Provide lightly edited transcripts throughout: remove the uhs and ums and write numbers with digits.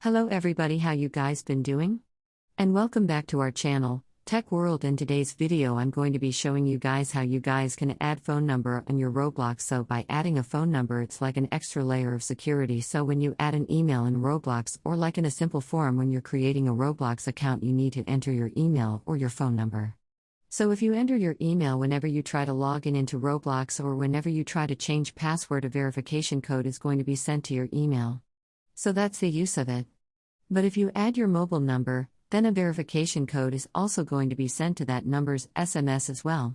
Hello everybody, how you guys been doing? And welcome back to our channel, Tech World. In today's video I'm going to be showing you guys how you guys can add phone number on your Roblox. So by adding a phone number, it's like an extra layer of security. So when you add an email in Roblox, or like in a simple form when you're creating a Roblox account, you need to enter your email or your phone number. So if you enter your email whenever you try to log in into Roblox, or whenever you try to change password, a verification code is going to be sent to your email. So that's the use of it. But if you add your mobile number, then a verification code is also going to be sent to that number's SMS as well.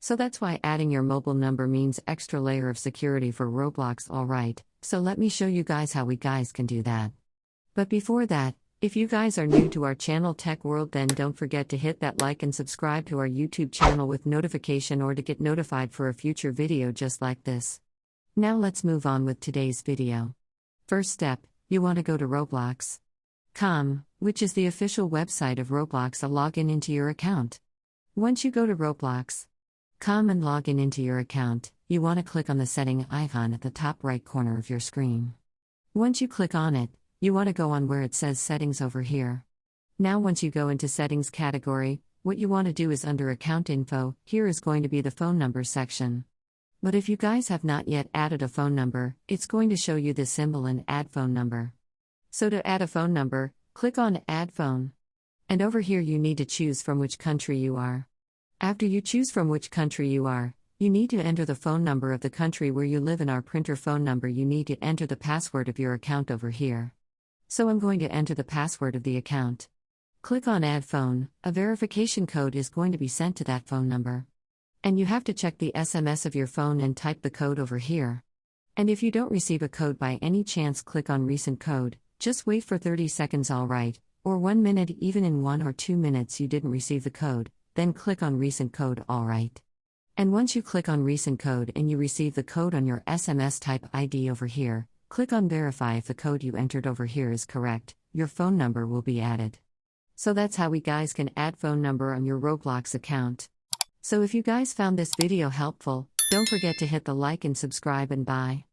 So that's why adding your mobile number means extra layer of security for Roblox. Alright, so let me show you guys how we guys can do that. But before that, if you guys are new to our channel Tech World, then don't forget to hit that like and subscribe to our YouTube channel with notification, or to get notified for a future video just like this. Now let's move on with today's video. First step, you want to go to Roblox.com, which is the official website of Roblox, and log in into your account. Once you go to Roblox.com and log in into your account, you want to click on the setting icon at the top right corner of your screen. Once you click on it, you want to go on where it says settings over here. Now once you go into settings category, what you want to do is under account info, here is going to be the phone number section. But if you guys have not yet added a phone number, it's going to show you this symbol and add phone number. So to add a phone number, click on add phone. And over here you need to choose from which country you are. After you choose from which country you are, you need to enter the phone number of the country where you live. In our printer phone number, you need to enter the password of your account over here. So I'm going to enter the password of the account. Click on add phone, a verification code is going to be sent to that phone number. And you have to check the SMS of your phone and type the code over here. And if you don't receive a code by any chance, click on recent code. Just wait for 30 seconds, alright, or 1 minute. Even in 1 or 2 minutes you didn't receive the code, then click on recent code, alright. And once you click on recent code and you receive the code on your SMS, type ID over here, click on verify. If the code you entered over here is correct, your phone number will be added. So that's how we guys can add phone number on your Roblox account. So if you guys found this video helpful, don't forget to hit the like and subscribe, and bye.